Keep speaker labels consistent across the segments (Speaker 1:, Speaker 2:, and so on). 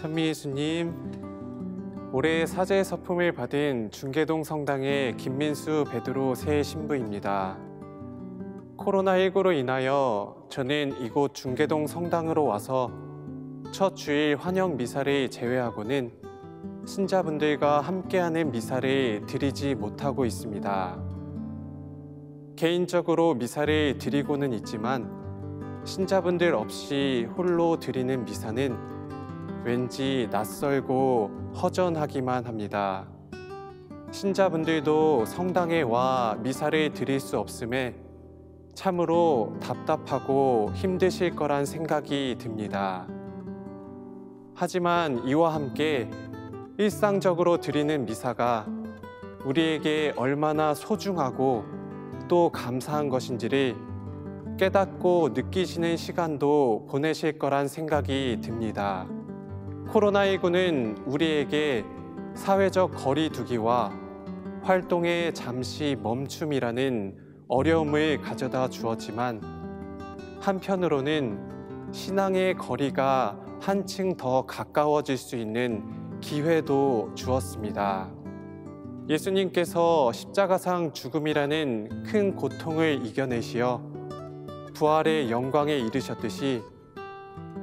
Speaker 1: 찬미 예수님, 올해 사제 서품을 받은 중계동 성당의 김민수 베드로 새 신부입니다. 코로나19로 인하여 저는 이곳 중계동 성당으로 와서 첫 주일 환영 미사를 제외하고는 신자분들과 함께하는 미사를 드리지 못하고 있습니다. 개인적으로 미사를 드리고는 있지만 신자분들 없이 홀로 드리는 미사는 왠지 낯설고 허전하기만 합니다. 신자분들도 성당에 와 미사를 드릴 수 없음에 참으로 답답하고 힘드실 거란 생각이 듭니다. 하지만 이와 함께 일상적으로 드리는 미사가 우리에게 얼마나 소중하고 또 감사한 것인지를 깨닫고 느끼시는 시간도 보내실 거란 생각이 듭니다. 코로나19는 우리에게 사회적 거리 두기와 활동의 잠시 멈춤이라는 어려움을 가져다 주었지만 한편으로는 신앙의 거리가 한층 더 가까워질 수 있는 기회도 주었습니다. 예수님께서 십자가상 죽음이라는 큰 고통을 이겨내시어 부활의 영광에 이르셨듯이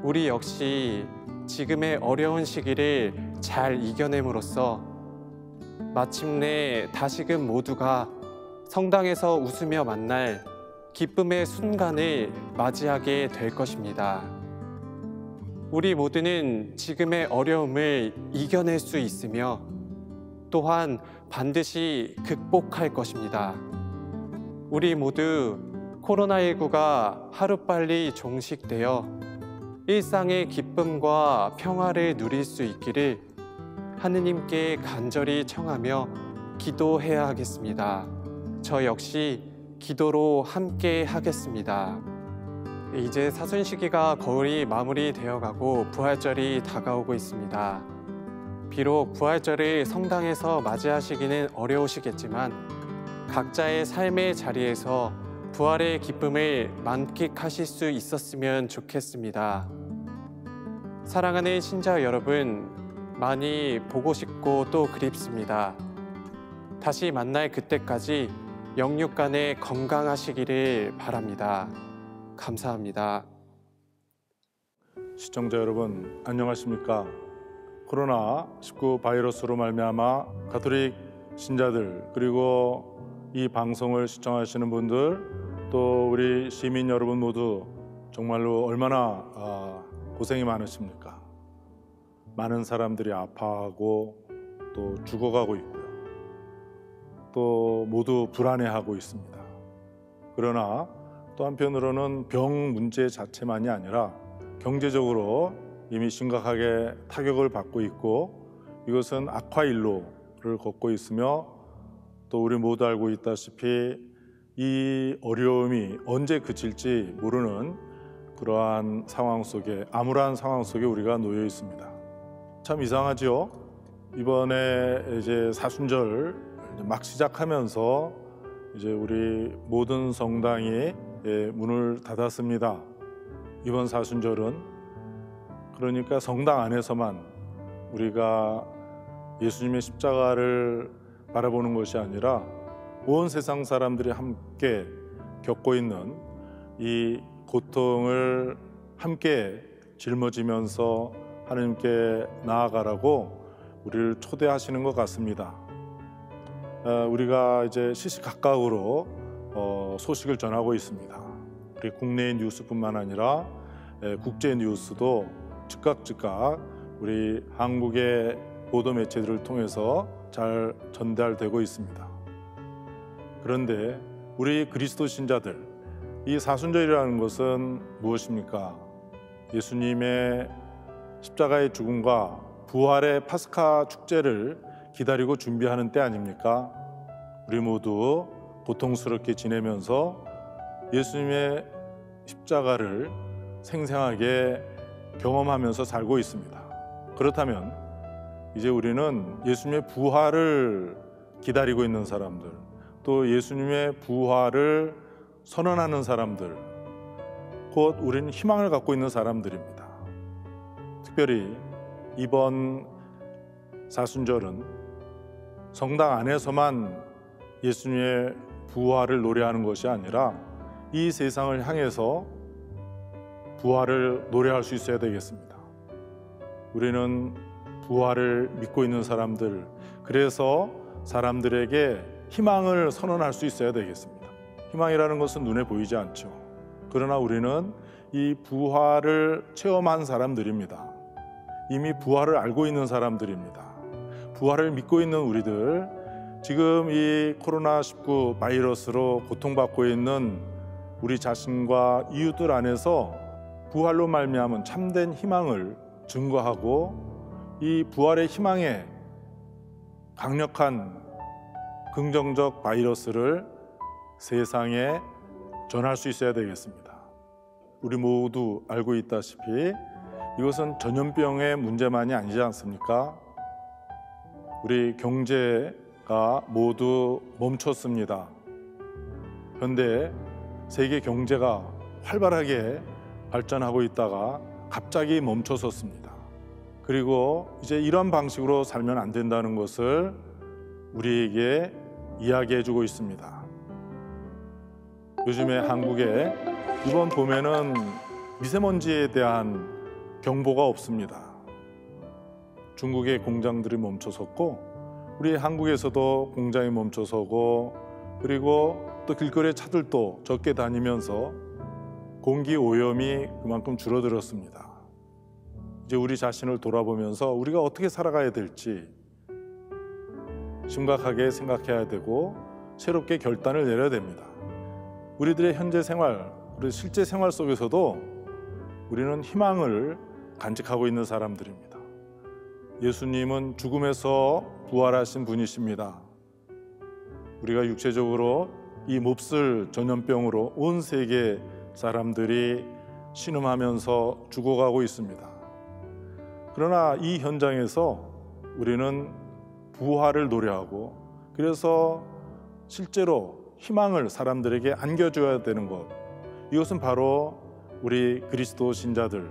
Speaker 1: 우리 역시 지금의 어려운 시기를 잘 이겨냄으로써 마침내 다시금 모두가 성당에서 웃으며 만날 기쁨의 순간을 맞이하게 될 것입니다. 우리 모두는 지금의 어려움을 이겨낼 수 있으며 또한 반드시 극복할 것입니다. 우리 모두 코로나19가 하루빨리 종식되어 일상의 기쁨과 평화를 누릴 수 있기를 하느님께 간절히 청하며 기도해야 하겠습니다. 저 역시 기도로 함께 하겠습니다. 이제 사순 시기가 거의 마무리되어 가고 부활절이 다가오고 있습니다. 비록 부활절을 성당에서 맞이하시기는 어려우시겠지만 각자의 삶의 자리에서 부활의 기쁨을 만끽하실 수 있었으면 좋겠습니다. 사랑하는 신자 여러분, 많이 보고 싶고 또 그립습니다. 다시 만날 그때까지 영육간에 건강하시기를 바랍니다. 감사합니다.
Speaker 2: 시청자 여러분, 안녕하십니까? 코로나19 바이러스로 말미암아 가톨릭 신자들 그리고 이 방송을 시청하시는 분들 또 우리 시민 여러분 모두 정말로 얼마나 고생이 많으십니까? 많은 사람들이 아파하고 또 죽어가고 있고요. 또 모두 불안해하고 있습니다. 그러나 또 한편으로는 병 문제 자체만이 아니라 경제적으로 이미 심각하게 타격을 받고 있고 이것은 악화일로를 걷고 있으며 또 우리 모두 알고 있다시피 이 어려움이 언제 그칠지 모르는 그러한 상황 속에 암울한 상황 속에 우리가 놓여 있습니다. 참 이상하죠? 이번에 이제 사순절 막 시작하면서 이제 우리 모든 성당이 문을 닫았습니다. 이번 사순절은 그러니까 성당 안에서만 우리가 예수님의 십자가를 바라보는 것이 아니라 온 세상 사람들이 함께 겪고 있는 이 고통을 함께 짊어지면서 하나님께 나아가라고 우리를 초대하시는 것 같습니다. 우리가 이제 시시각각으로 소식을 전하고 있습니다. 우리 국내 뉴스뿐만 아니라 국제 뉴스도 즉각 우리 한국의 보도 매체들을 통해서 잘 전달되고 있습니다. 그런데 우리 그리스도 신자들, 이 사순절이라는 것은 무엇입니까? 예수님의 십자가의 죽음과 부활의 파스카 축제를 기다리고 준비하는 때 아닙니까? 우리 모두 고통스럽게 지내면서 예수님의 십자가를 생생하게 경험하면서 살고 있습니다. 그렇다면 이제 우리는 예수님의 부활을 기다리고 있는 사람들, 또 예수님의 부활을 선언하는 사람들, 곧 우리는 희망을 갖고 있는 사람들입니다. 특별히 이번 사순절은 성당 안에서만 예수님의 부활을 노래하는 것이 아니라 이 세상을 향해서 부활을 노래할 수 있어야 되겠습니다. 우리는 부활을 믿고 있는 사람들, 그래서 사람들에게 희망을 선언할 수 있어야 되겠습니다. 희망이라는 것은 눈에 보이지 않죠. 그러나 우리는 이 부활을 체험한 사람들입니다. 이미 부활을 알고 있는 사람들입니다. 부활을 믿고 있는 우리들, 지금 이 코로나19 바이러스로 고통받고 있는 우리 자신과 이웃들 안에서 부활로 말미암은 참된 희망을 증거하고 이 부활의 희망에 강력한 긍정적 바이러스를 세상에 전할 수 있어야 되겠습니다. 우리 모두 알고 있다시피 이것은 전염병의 문제만이 아니지 않습니까? 우리 경제가 모두 멈췄습니다. 현대 세계 경제가 활발하게 발전하고 있다가 갑자기 멈춰섰습니다. 그리고 이제 이런 방식으로 살면 안 된다는 것을 우리에게 이야기해주고 있습니다. 요즘에 한국에 이번 봄에는 미세먼지에 대한 경보가 없습니다. 중국의 공장들이 멈춰섰고 우리 한국에서도 공장이 멈춰서고 그리고 또 길거리에 차들도 적게 다니면서 공기 오염이 그만큼 줄어들었습니다. 이제 우리 자신을 돌아보면서 우리가 어떻게 살아가야 될지 심각하게 생각해야 되고 새롭게 결단을 내려야 됩니다. 우리들의 현재 생활, 우리 실제 생활 속에서도 우리는 희망을 간직하고 있는 사람들입니다. 예수님은 죽음에서 부활하신 분이십니다. 우리가 육체적으로 이 몹쓸 전염병으로 온 세계 사람들이 신음하면서 죽어가고 있습니다. 그러나 이 현장에서 우리는 부활을 노래하고 그래서 실제로 희망을 사람들에게 안겨줘야 되는 것, 이것은 바로 우리 그리스도 신자들,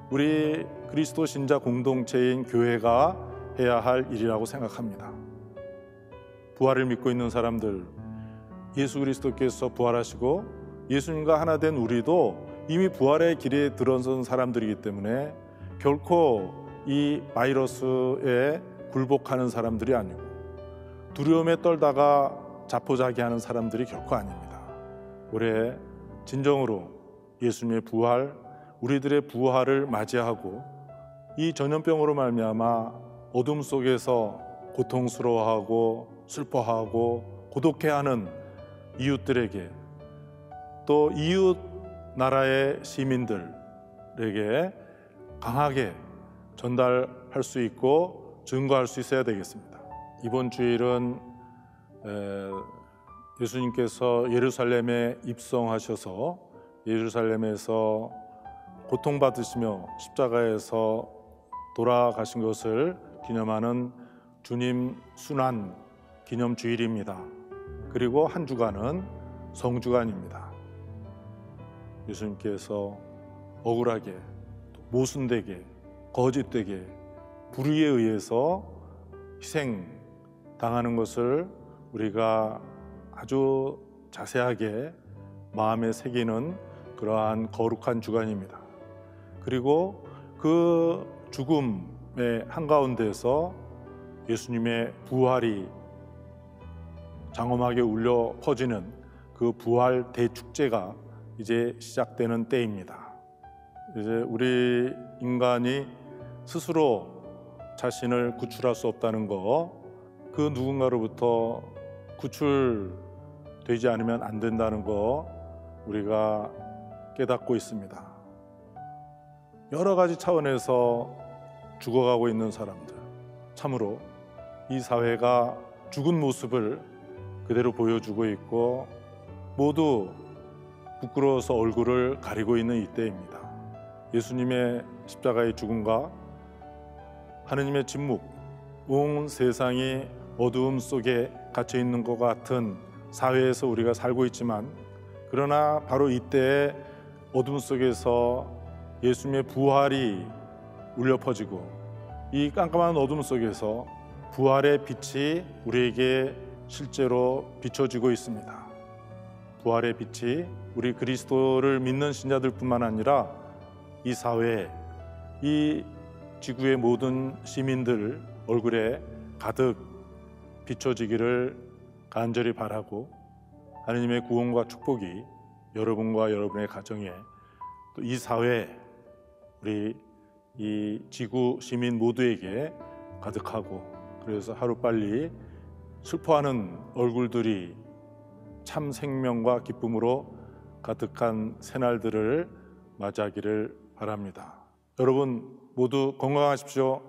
Speaker 2: 우리 그리스도 신자 공동체인 교회가 해야 할 일이라고 생각합니다. 부활을 믿고 있는 사람들, 예수 그리스도께서 부활하시고 예수님과 하나 된 우리도 이미 부활의 길에 들어선 사람들이기 때문에 결코 이 바이러스에 굴복하는 사람들이 아니고 두려움에 떨다가 자포자기하는 사람들이 결코 아닙니다. 올해 진정으로 예수님의 부활, 우리들의 부활을 맞이하고 이 전염병으로 말미암아 어둠 속에서 고통스러워하고 슬퍼하고 고독해하는 이웃들에게 또 이웃 나라의 시민들에게 강하게 전달할 수 있고 증거할 수 있어야 되겠습니다. 이번 주일은 예수님께서 예루살렘에 입성하셔서 예루살렘에서 고통받으시며 십자가에서 돌아가신 것을 기념하는 주님 순환 기념 주일입니다. 그리고 한 주간은 성주간입니다. 예수님께서 억울하게, 모순되게, 거짓되게 불의에 의해서 희생당하는 것을 우리가 아주 자세하게 마음에 새기는 그러한 거룩한 주간입니다. 그리고 그 죽음의 한가운데서 예수님의 부활이 장엄하게 울려 퍼지는 그 부활 대축제가 이제 시작되는 때입니다. 이제 우리 인간이 스스로 자신을 구출할 수 없다는 거, 그 누군가로부터 구출되지 않으면 안 된다는 거 우리가 깨닫고 있습니다. 여러 가지 차원에서 죽어가고 있는 사람들, 참으로 이 사회가 죽은 모습을 그대로 보여주고 있고 모두 부끄러워서 얼굴을 가리고 있는 이때입니다. 예수님의 십자가의 죽음과 하느님의 침묵, 온 세상이 어두움 속에 갇혀 있는 것 같은 사회에서 우리가 살고 있지만, 그러나 바로 이때에 어둠 속에서 예수님의 부활이 울려 퍼지고 이 깜깜한 어둠 속에서 부활의 빛이 우리에게 실제로 비춰지고 있습니다. 부활의 빛이 우리 그리스도를 믿는 신자들뿐만 아니라 이 사회, 이 지구의 모든 시민들 얼굴에 가득 비춰지기를 간절히 바라고, 하나님의 구원과 축복이 여러분과 여러분의 가정에, 또 이 사회, 우리 이 지구 시민 모두에게 가득하고, 그래서 하루빨리 슬퍼하는 얼굴들이 참 생명과 기쁨으로 가득한 새날들을 맞이하기를 바랍니다. 여러분 모두 건강하십시오.